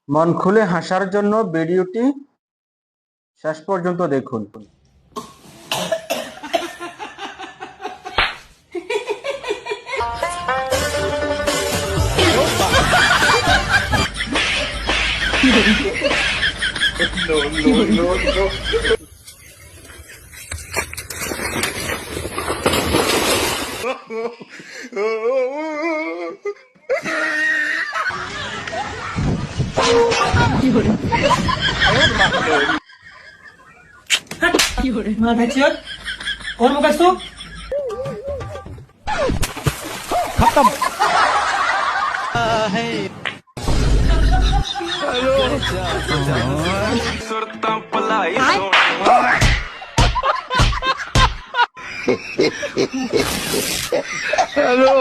মন খুলে হাসার জন্য ভিডিওটি শেষ পর্যন্ত দেখুন। और मुकेश तू खत्म सुरता पलाई हेलो